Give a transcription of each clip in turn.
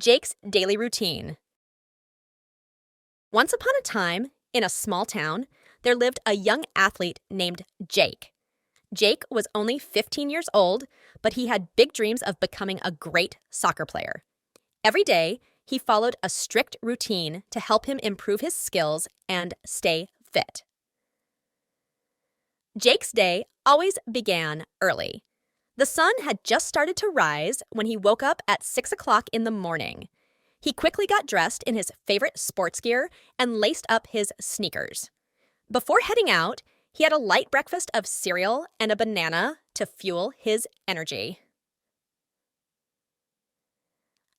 Jake's daily routine. Once upon a time, in a small town, there lived a young athlete named Jake. Jake was only 15 years old, but he had big dreams of becoming a great soccer player. Every day, he followed a strict routine to help him improve his skills and stay fit. Jake's day always began early. The sun had just started to rise when he woke up at 6 o'clock in the morning. He quickly got dressed in his favorite sports gear and laced up his sneakers. Before heading out, he had a light breakfast of cereal and a banana to fuel his energy.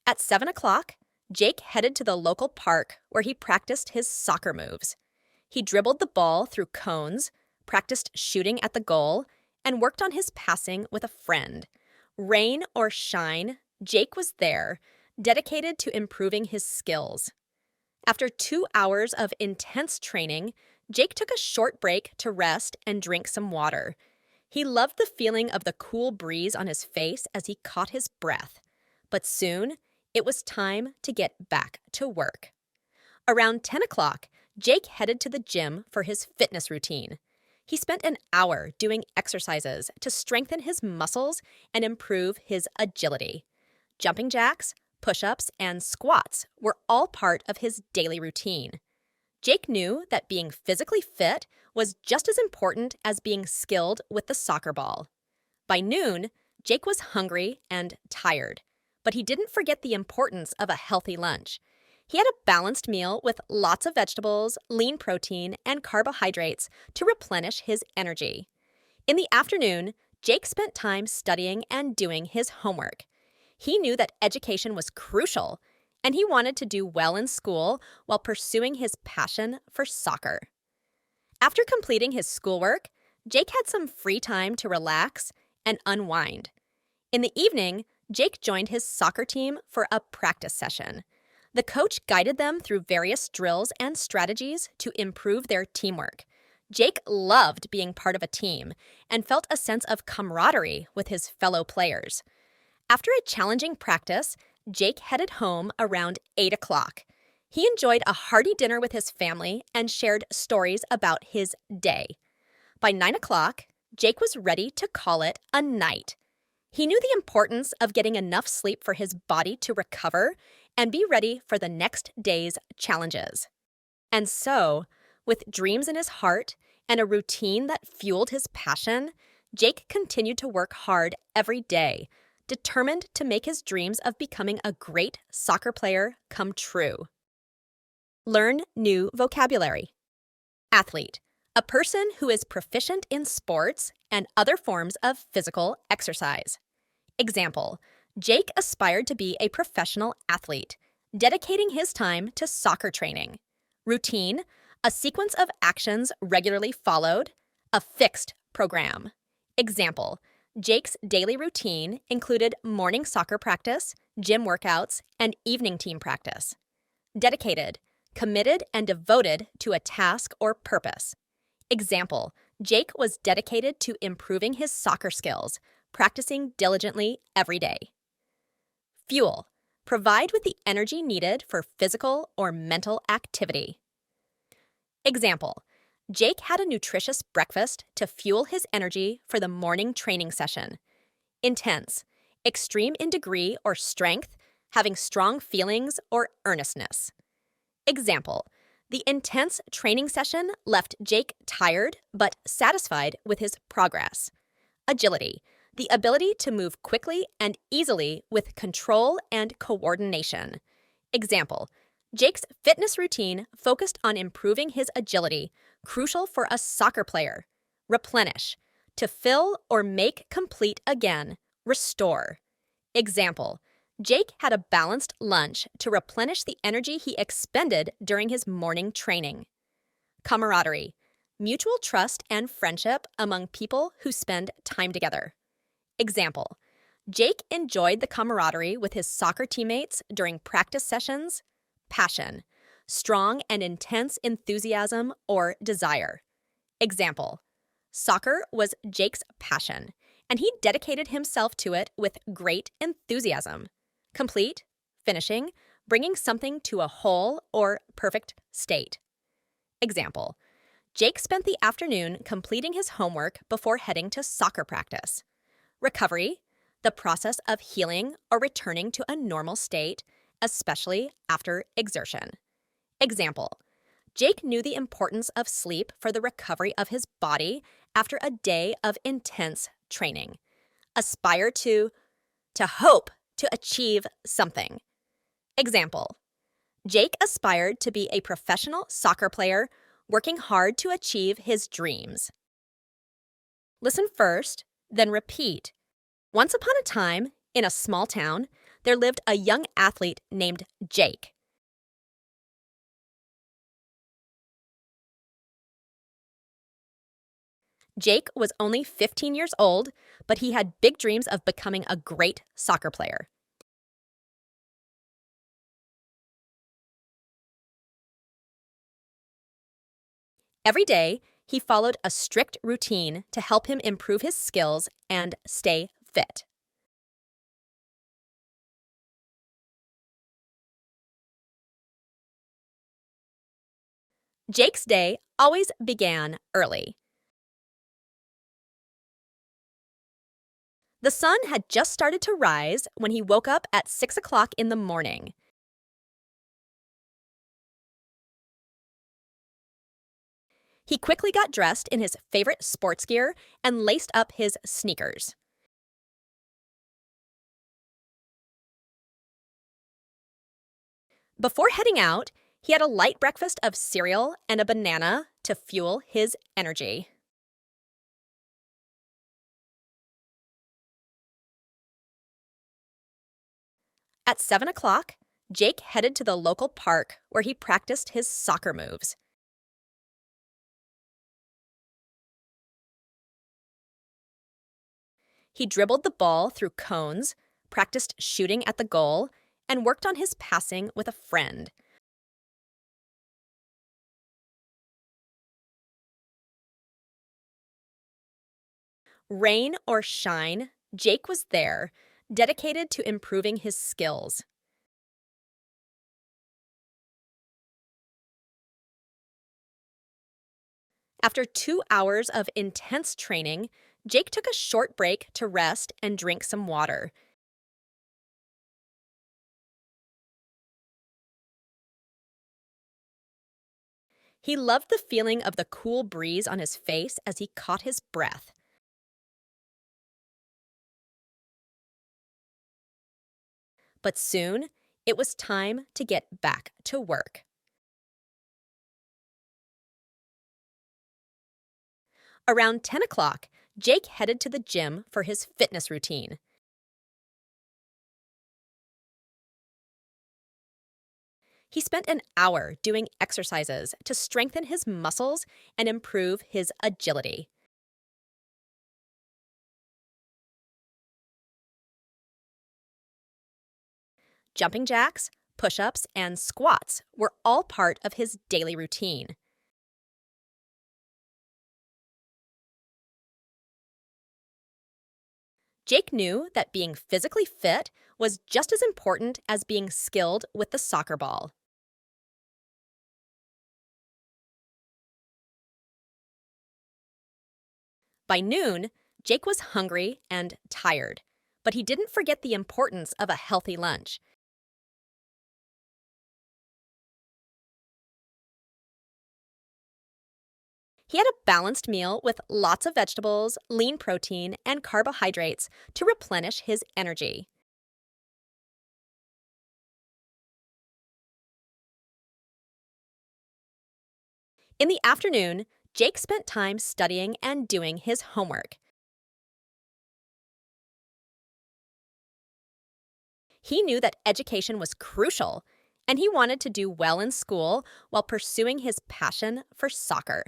At 7 o'clock, Jake headed to the local park where he practiced his soccer moves. He dribbled the ball through cones, practiced shooting at the goal, and worked on his passing with a friend. Rain or shine, Jake was there, dedicated to improving his skills. After 2 hours of intense training, Jake took a short break to rest and drink some water. He loved the feeling of the cool breeze on his face as he caught his breath. But soon, it was time to get back to work. Around 10 o'clock, Jake headed to the gym for his fitness routine. He spent an hour doing exercises to strengthen his muscles and improve his agility. Jumping jacks, push-ups, and squats were all part of his daily routine. Jake knew that being physically fit was just as important as being skilled with the soccer ball. By noon, Jake was hungry and tired, but he didn't forget the importance of a healthy lunch. He had a balanced meal with lots of vegetables, lean protein, and carbohydrates to replenish his energy. In the afternoon, Jake spent time studying and doing his homework. He knew that education was crucial, and he wanted to do well in school while pursuing his passion for soccer. After completing his schoolwork, Jake had some free time to relax and unwind. In the evening, Jake joined his soccer team for a practice session. The coach guided them through various drills and strategies to improve their teamwork. Jake loved being part of a team and felt a sense of camaraderie with his fellow players. After a challenging practice, Jake headed home around 8 o'clock. He enjoyed a hearty dinner with his family and shared stories about his day. By 9 o'clock, Jake was ready to call it a night. He knew the importance of getting enough sleep for his body to recover and be ready for the next day's challenges. And so, with dreams in his heart and a routine that fueled his passion, Jake continued to work hard every day, determined to make his dreams of becoming a great soccer player come true. Learn new vocabulary. Athlete, a person who is proficient in sports and other forms of physical exercise. Example, Jake aspired to be a professional athlete, dedicating his time to soccer training. Routine, a sequence of actions regularly followed, a fixed program. Example, Jake's daily routine included morning soccer practice, gym workouts, and evening team practice. Dedicated, committed and devoted to a task or purpose. Example, Jake was dedicated to improving his soccer skills, practicing diligently every day. Fuel, provide with the energy needed for physical or mental activity. Example, Jake had a nutritious breakfast to fuel his energy for the morning training session. Intense, extreme in degree or strength, having strong feelings or earnestness. Example, the intense training session left Jake tired but satisfied with his progress. Agility, the ability to move quickly and easily with control and coordination. Example, Jake's fitness routine focused on improving his agility, crucial for a soccer player. Replenish, to fill or make complete again, restore. Example, Jake had a balanced lunch to replenish the energy he expended during his morning training. Camaraderie, mutual trust and friendship among people who spend time together. Example, Jake enjoyed the camaraderie with his soccer teammates during practice sessions. Passion, strong and intense enthusiasm or desire. Example, soccer was Jake's passion, and he dedicated himself to it with great enthusiasm. Complete, finishing, bringing something to a whole or perfect state. Example: Jake spent the afternoon completing his homework before heading to soccer practice. Recovery: the process of healing or returning to a normal state, especially after exertion. Example: Jake knew the importance of sleep for the recovery of his body after a day of intense training. Aspire to hope to achieve something. Example: Jake aspired to be a professional soccer player, working hard to achieve his dreams. Listen first, then repeat. Once upon a time, in a small town, there lived a young athlete named Jake. Jake was only 15 years old, but he had big dreams of becoming a great soccer player. Every day, he followed a strict routine to help him improve his skills and stay fit. Jake's day always began early. The sun had just started to rise when he woke up at 6 o'clock in the morning. He quickly got dressed in his favorite sports gear and laced up his sneakers. Before heading out, he had a light breakfast of cereal and a banana to fuel his energy. At 7 o'clock, Jake headed to the local park where he practiced his soccer moves. He dribbled the ball through cones, practiced shooting at the goal, and worked on his passing with a friend. Rain or shine, Jake was there, dedicated to improving his skills. After 2 hours of intense training, Jake took a short break to rest and drink some water. He loved the feeling of the cool breeze on his face as he caught his breath. But soon, it was time to get back to work. Around 10 o'clock, Jake headed to the gym for his fitness routine. He spent an hour doing exercises to strengthen his muscles and improve his agility. Jumping jacks, push-ups, and squats were all part of his daily routine. Jake knew that being physically fit was just as important as being skilled with the soccer ball. By noon, Jake was hungry and tired, but he didn't forget the importance of a healthy lunch. He had a balanced meal with lots of vegetables, lean protein, and carbohydrates to replenish his energy. In the afternoon, Jake spent time studying and doing his homework. He knew that education was crucial, and he wanted to do well in school while pursuing his passion for soccer.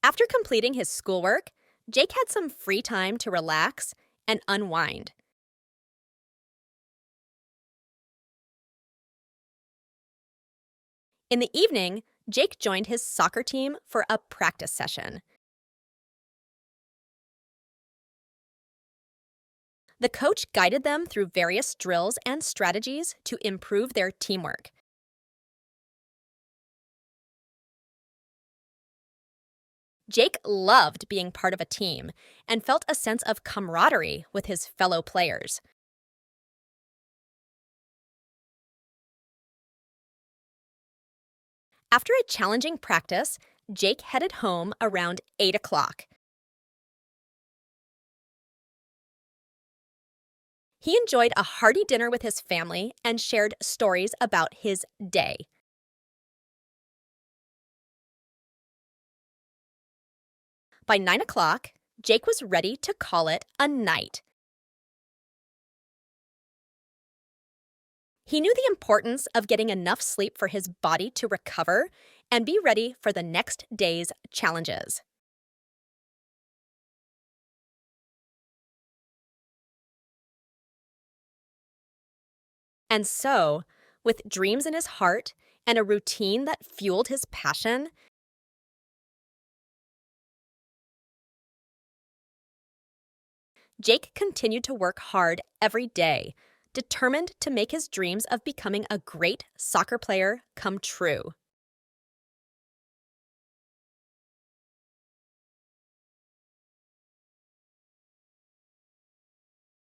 After completing his schoolwork, Jake had some free time to relax and unwind. In the evening, Jake joined his soccer team for a practice session. The coach guided them through various drills and strategies to improve their teamwork. Jake loved being part of a team and felt a sense of camaraderie with his fellow players. After a challenging practice, Jake headed home around 8 o'clock. He enjoyed a hearty dinner with his family and shared stories about his day. By 9 o'clock, Jake was ready to call it a night. He knew the importance of getting enough sleep for his body to recover and be ready for the next day's challenges. And so, with dreams in his heart and a routine that fueled his passion, Jake continued to work hard every day, determined to make his dreams of becoming a great soccer player come true.